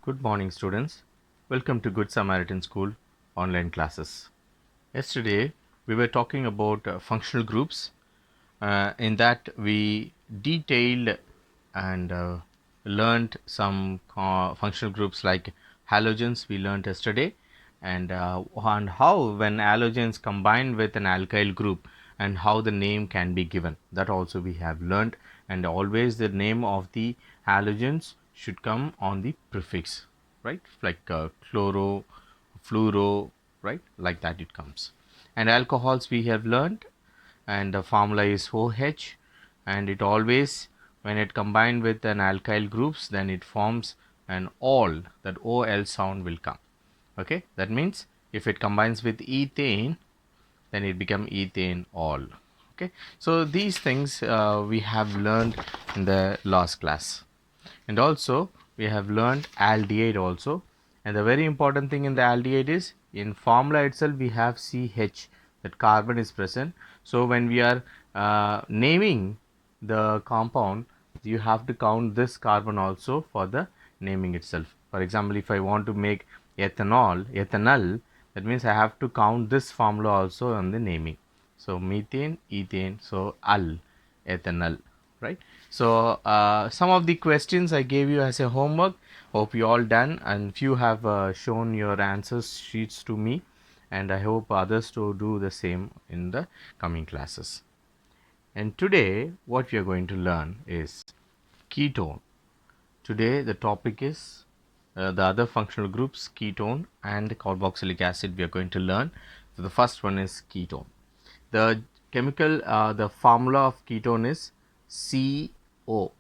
Good morning, students. Welcome to Good Samaritan School online classes. Yesterday, we were talking about functional groups. In that, we detailed and learned some functional groups like halogens. We learned yesterday, and how when halogens combine with an alkyl group and how the name can be given. That also we have learned, and always the name of the halogens should come on the prefix, right? Like chloro, fluoro, right? Like that it comes. And alcohols we have learned, and the formula is OH, and it always, when it combined with an alkyl groups, then it forms an ol. That ol sound will come. Okay, that means if it combines with ethane, then it become ethane ol. Okay, so these things we have learned in the last class. And also we have learned aldehyde also, and the very important thing in the aldehyde is in formula itself we have CH, that carbon is present. So when we are naming the compound, you have to count this carbon also for the naming itself. For example, if I want to make ethanol, that means I have to count this formula also on the naming. So methane, ethane, so ethanol, right? So some of the questions I gave you as a homework, hope you all done, and few have shown your answers sheets to me, and I hope others to do the same in the coming classes. And today what we are going to learn is ketone. Today the topic is the other functional groups, ketone and carboxylic acid we are going to learn. So the first one is ketone. The the formula of ketone is CO.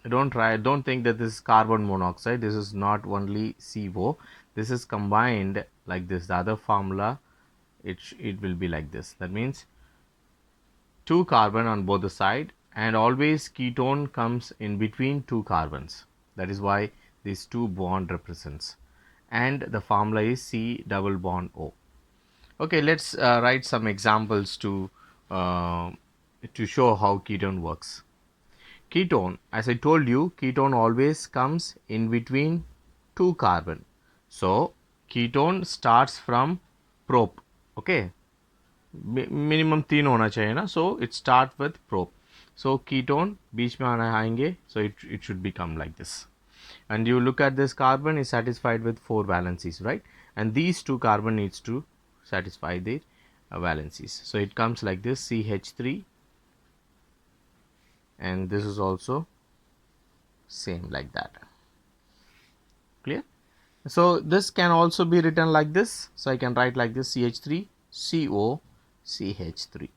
Don't think that this is carbon monoxide. This is not only CO. This is combined like this. The other formula, it will be like this. That means 2 carbon on both the side, and always ketone comes in between 2 carbons. That is why these 2 bond represents, and the formula is C double bond O. Okay, let's write some examples uh, to show how ketone works. Ketone, as I told you, ketone always comes in between 2 carbon. So ketone starts from prop. Okay, minimum 3 होना चाहिए ना, so it start with prop. So ketone बीच में आएंगे, so it should become like this. And you look at this carbon is satisfied with 4 valencies, right? And these 2 carbon needs to satisfy their valencies. So it comes like this, CH3, and this is also same like that. Clear? So this can also be written like this. So I can write like this, CH3 CO CH3,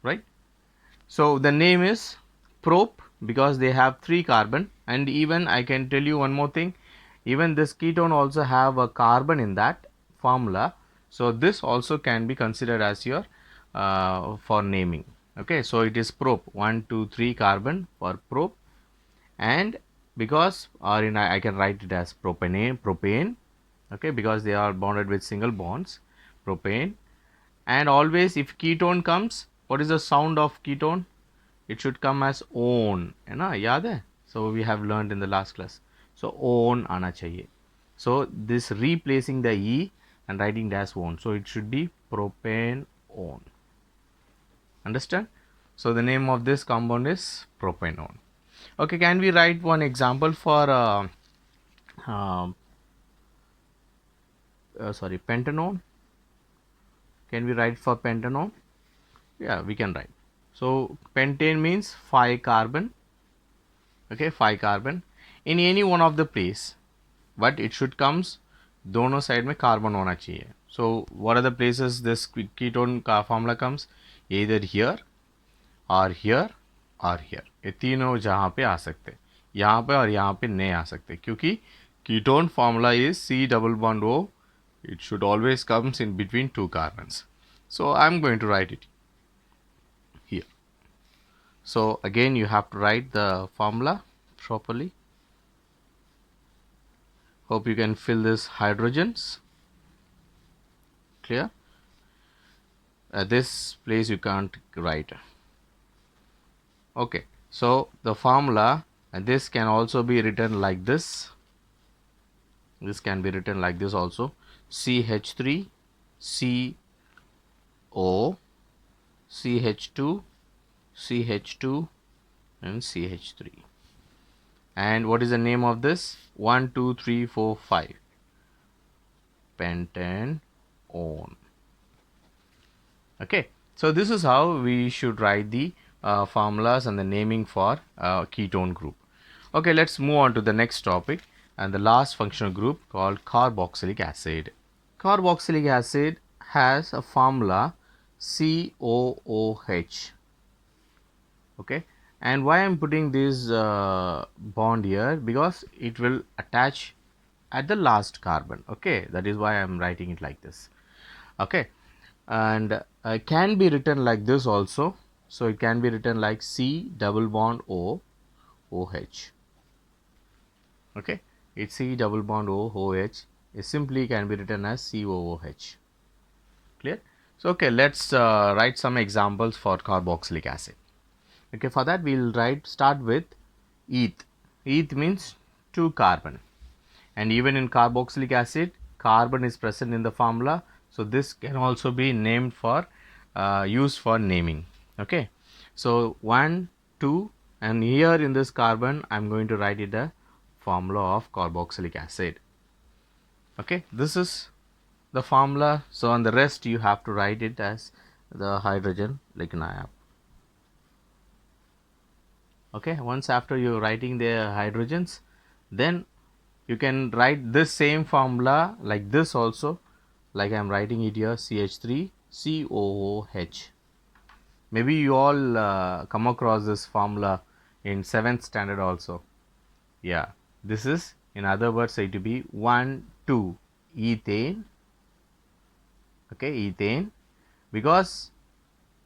right? So the name is prop because they have 3 carbon. And even I can tell you one more thing, even this ketone also have a carbon in that formula. So this also can be considered as your for naming. Okay, so it is prop 1 2 3 carbon for prop. And because, or in I can write it as propane, okay, because they are bonded with single bonds, propane. And always if ketone comes, what is the sound of ketone? It should come as on, है ना, याद है? So we have learned in the last class. So on आना चाहिए. So this replacing the e and writing it as on. So it should be propane on. Understand? So the name of this compound is propanone. Okay, can we write one example for uh, pentanone? Can we write for pentanone? Yeah, we can write. So pentane means 5 carbon. Okay, 5 carbon in any one of the place, but it should comes दोनों side में carbon होना चाहिए. So what are the places this ketone का formula comes? Either here or here or here. ये तीनों जहाँ पे आ सकते, यहाँ पे और यहाँ पे नहीं आ सकते, क्योंकि ketone formula is C double bond O. It should always comes in between 2 carbons. So I'm going to write it here. So again you have to write the formula properly. Hope you can fill this hydrogens. Clear? This place you can't write. Okay, so the formula, and this can also be written like this. This can be written like this also: CH3, CO, CH2, CH2, and CH3. And what is the name of this? 1, 2, 3, 4, 5. Pentanone. Okay, so this is how we should write the formulas and the naming for ketone group. Okay, let's move on to the next topic and the last functional group called carboxylic acid. Carboxylic acid has a formula COOH. Okay, and why I'm putting this bond here? Because it will attach at the last carbon. Okay, that is why I'm writing it like this. Okay, and can be written like this also. So it can be written like C double bond O OH. Okay, it's C double bond O OH. It simply can be written as COOH. Clear? So okay, let's write some examples for carboxylic acid. Okay, for that we'll start with eth. Eth means 2 carbon, and even in carboxylic acid carbon is present in the formula, so this can also be named for used for naming. Okay, so 1, 2, and here in this carbon I'm going to write it a formula of carboxylic acid. Okay, this is the formula. So on the rest you have to write it as the hydrogen lignin. Okay, once after you writing the hydrogens, then you can write this same formula like this also, like I am writing it here: CH3 COOH. Maybe you all come across this formula in 7th standard also. Yeah, this is, in other words, it to be 1, 2 ethane. Okay, ethane, because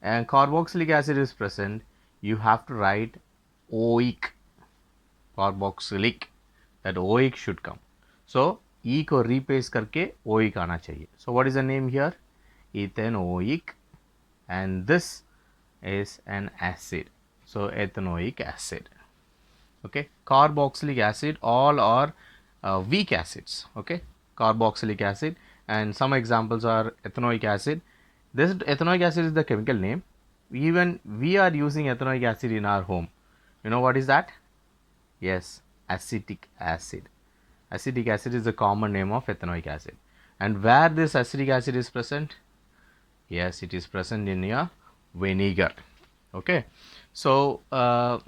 carboxylic acid is present, you have to write OIC, carboxylic, that OIC should come. So E को replace करके OIC आना चाहिए. So what is the name here? Ethanoic, and this is an acid. So ethanoic acid. Okay, carboxylic acid, all are weak acids. Okay, carboxylic acid, and some examples are ethanoic acid. This ethanoic acid is the chemical name. Even we are using ethanoic acid in our home. You know what is that? Yes, acetic acid. Acetic acid is the common name of ethanoic acid. And where this acetic acid is present? Yes, it is present in your vinegar. Okay, so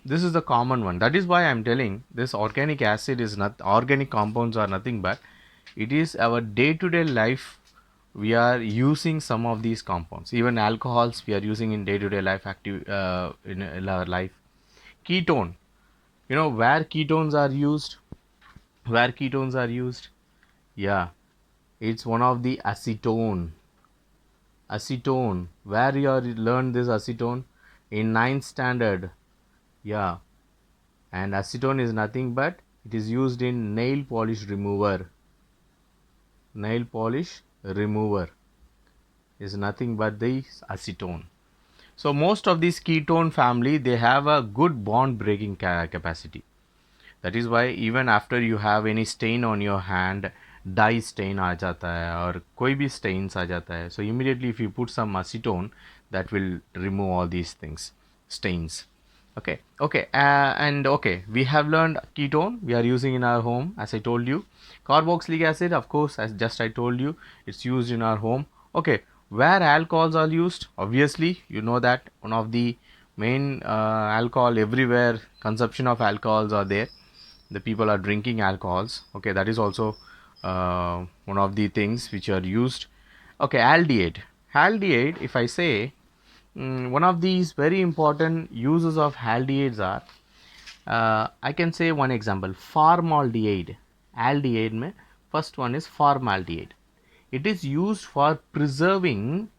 this is the common one. That is why I am telling this organic acid is not, organic compounds are nothing but it is our day-to-day life. We are using some of these compounds. Even alcohols we are using in day-to-day life, active in our life. Ketone, you know where ketones are used? Where ketones are used? Yeah, it's one of the acetone. Acetone, where you are learned this acetone? In 9th standard. Yeah, and acetone is nothing but it is used in nail polish remover. Nail polish remover is nothing but the acetone. So most of these ketone family, they have a good bond breaking capacity. That is why even after you have any stain on your hand, dye stain आ जाता है और कोई भी stains आ जाता है, so immediately if you put some acetone, that will remove all these things, stains. Okay, okay, and okay, we have learned ketone we are using in our home, as I told you. Carboxylic acid, of course, as just I told you, it's used in our home. Okay, where alcohols are used? Obviously, you know that one of the main alcohol everywhere, consumption of alcohols are there. The people are drinking alcohols. Okay, that is also one of the things which are used. Okay, aldehyde. Aldehyde, if I say, one of these very important uses of aldehydes are, I can say one example: formaldehyde. Aldehyde mein first one is formaldehyde. It is used for preserving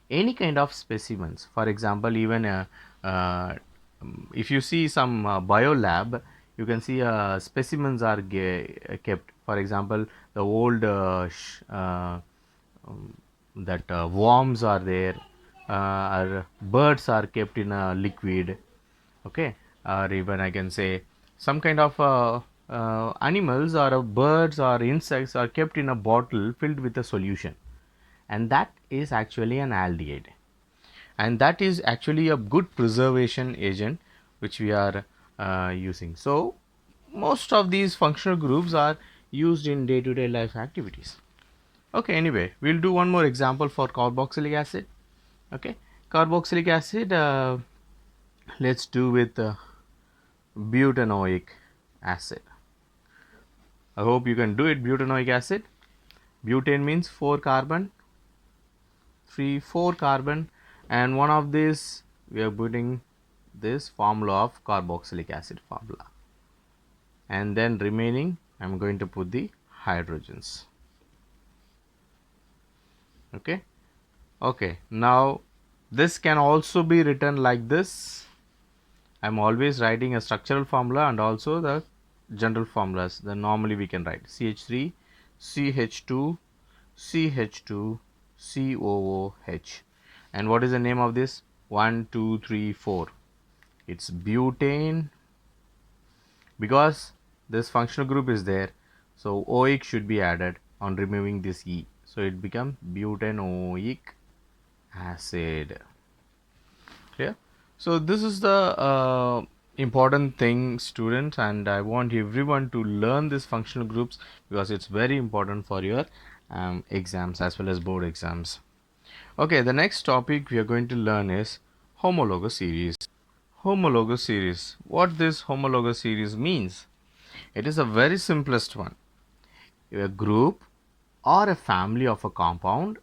any kind of specimens. For example, even uh, if you see some bio lab, you can see specimens are kept. For example, the old that worms are there, or birds are kept in a liquid. Okay, or even I can say some kind of animals or birds or insects are kept in a bottle filled with a solution, and that is actually an aldehyde, and that is actually a good preservation agent which we are using. So most of these functional groups are used in day-to-day life activities. Okay, anyway, we'll do one more example for carboxylic acid. Okay, carboxylic acid, let's do with butanoic acid. I hope you can do it. Butanoic acid, butane means 4 carbon, 4 carbon, and one of these we are putting this formula of carboxylic acid formula, and then remaining I'm going to put the hydrogens. Okay, now this can also be written like this. I'm always writing a structural formula and also the general formulas. Then normally we can write CH3, CH2, CH2, COOH. And what is the name of this? 1, 2, 3, 4. It's butane, because this functional group is there, so OIC should be added on removing this E. So it becomes butanoic acid. Clear? So this is the important thing, students, and I want everyone to learn these functional groups because it's very important for your exams as well as board exams. Okay, the next topic we are going to learn is homologous series. Homologous series. What this homologous series means? It is a very simplest one. A group or a family of a compound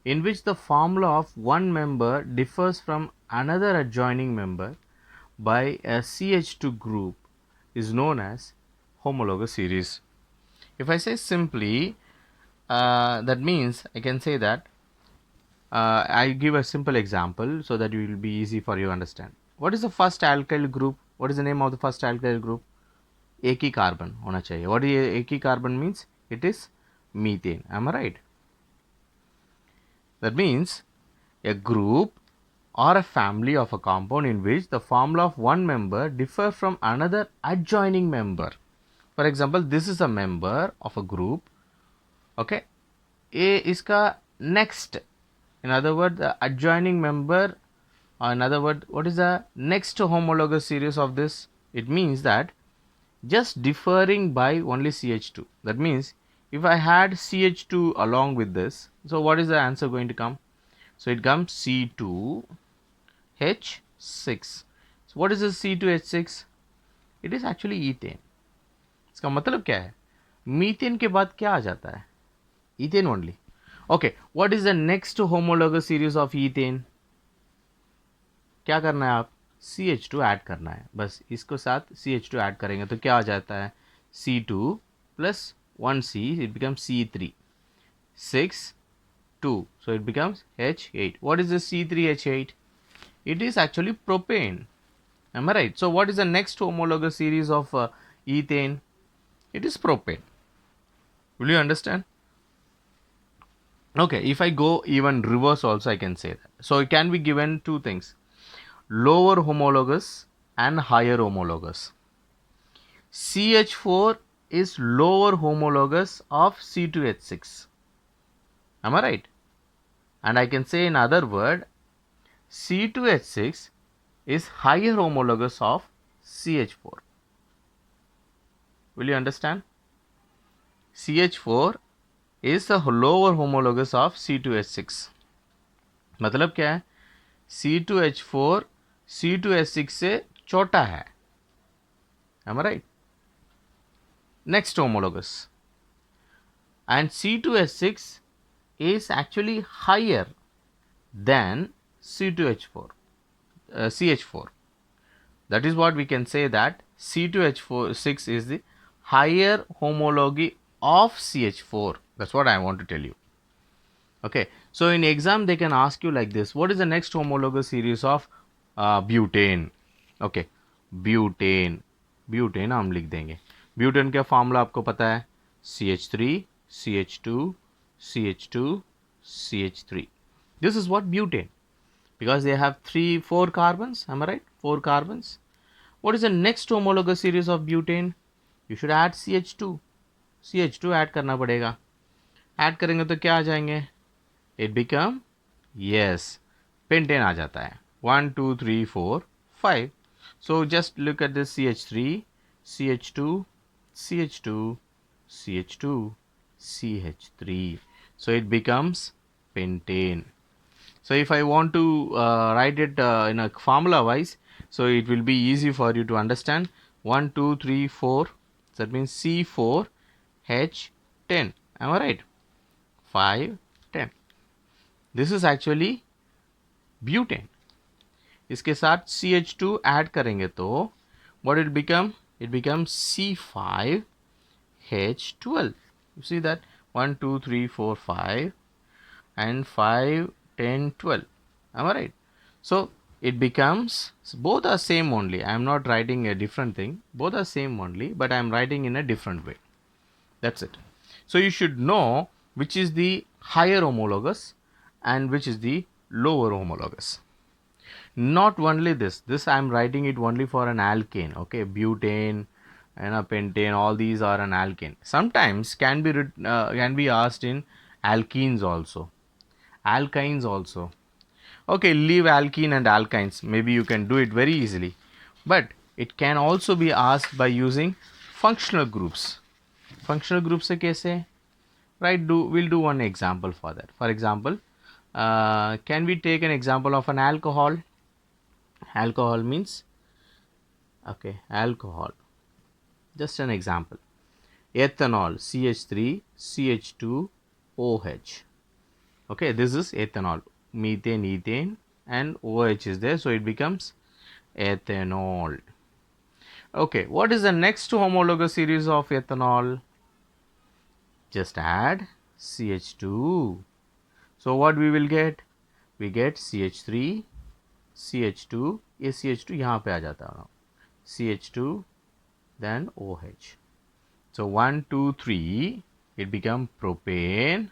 in which the formula of one member differs from another adjoining member by a CH2 group is known as homologous series. If I say simply, that means I can say that I give a simple example so that it will be easy for you to understand. What is the first alkyl group? What is the name of the first alkyl group? एक ही carbon होना चाहिए. What is एक ही carbon means? It is methane. Am I right? That means a group or a family of a compound in which the formula of one member differ from another adjoining member. For example, this is a member of a group. Okay, A is ka next. In other words, the adjoining member, or in other words, what is the next homologous series of this? It means that just differing by only CH2. That means if I had CH2 along with this, so what is the answer going to come? So it comes C2H6. So what is this C2H6? It is actually ethane. इसका मतलब क्या है? Methane के बाद क्या आ जाता है? Ethane only. Okay, what is the next homologous series of ethane? क्या करना है आप? CH2 ऐड करना है. बस इसको साथ CH2 ऐड करेंगे तो क्या आ जाता है? C2 plus 1C, it becomes C3. 6, 2. So it becomes H8. What is the C3H8? It is actually propane. Am I right? So what is the next homologous series of ethane? It is propane. Will you understand? Okay, if I go even reverse also I can say that. So it can be given two things, lower homologous and higher homologous. CH4 is lower homologous of C2H6. Am I right? And I can say in other word, C2H6 is higher homologous of CH4. Will you understand? CH4 is the lower homologous of C2H6. मतलब क्या है? C2H4 C2H6 से छोटा है. Am I right? Next homologous. And C2H6 is actually higher than C2H4, CH4. That is what we can say, that C2H6 is the higher homology of CH4. That's what I want to tell you. Okay, so in exam they can ask you like this, what is the next homologous series of butane? Okay, butane हम लिख देंगे. Butane का formula आपको पता है, CH3, CH2, CH2, CH3. This is what butane, because they have 4 carbons. Am I right? 4 carbons. What is the next homologous series of butane? you should add CH2 add करना पड़ेगा. Add करेंगे तो क्या आ जाएंगे? It become, yes, pentane आ जाता है. 1 2 3 4 5. So just look at this CH3, CH2, CH2, CH2, CH3. So it becomes pentane. So if I want to write it in a formula wise, so it will be easy for you to understand. 1 2 3 4, that means C4H10. Am I right? 5 10. This is actually butane. इसके साथ CH2 add करेंगे तो what it become? It becomes C5H12. You see that? 1 2 3 4 5 and 5 10 12. Am I right? So it becomes, both are same only. I am not writing a different thing. Both are same only, but I am writing in a different way. That's it. So you should know which is the higher homologous and which is the lower homologous. Not only this I am writing it only for an alkane. Okay, butane and a pentane, all these are an alkane. Sometimes can be asked in alkenes also, alkynes also. Okay, leave alkene and alkynes, maybe you can do it very easily, but it can also be asked by using functional groups. Functional groups से कैसे? Right, we'll do one example for that. For example, can we take an example of an alcohol? Alcohol means, okay, alcohol, just an example. Ethanol, CH3 CH2 OH. Okay, this is ethanol. Methane, ethane, and OH is there, so it becomes ethanol. Okay, what is the next homologous series of ethanol? Just add CH2. So what we will get? We get CH3 CH2. ये CH2 यहाँ पे आ जाता है. CH2 then OH. So 1 2 3 it become propane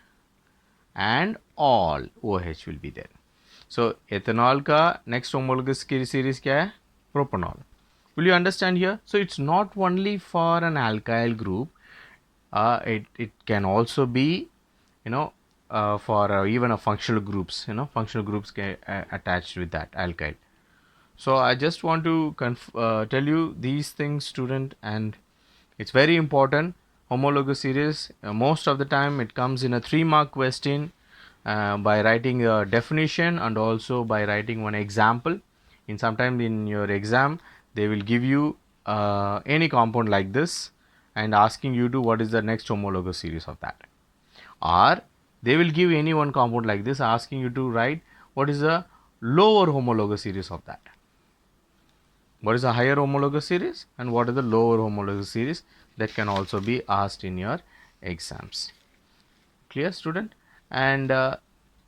and all OH will be there. So ethanol का next homologous series क्या है? Propanol. Will you understand here? So it's not only for an alkyl group. It can also be, for even a functional groups. Functional groups get attached with that alkyl. So I just want to tell you these things, student, and it's very important. Homologous series, most of the time it comes in a 3-mark question by writing a definition and also by writing one example. Sometimes in your exam they will give you any compound like this and asking you to what is the next homologous series of that, or they will give any one compound like this asking you to write what is the lower homologous series of that. What is the higher homologous series and what is the lower homologous series? That can also be asked in your exams. Clear, student? And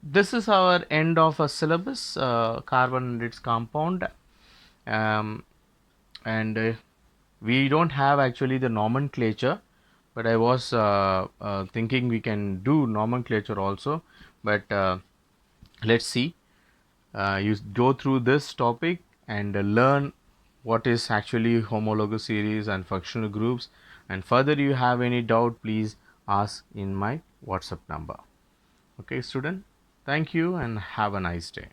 this is our end of a syllabus, carbon and its compound. And we don't have actually the nomenclature, but I was thinking we can do nomenclature also, but let's see. You go through this topic and learn what is actually homologous series and functional groups, and further you have any doubt, please ask in my WhatsApp number. Okay, student, thank you and have a nice day.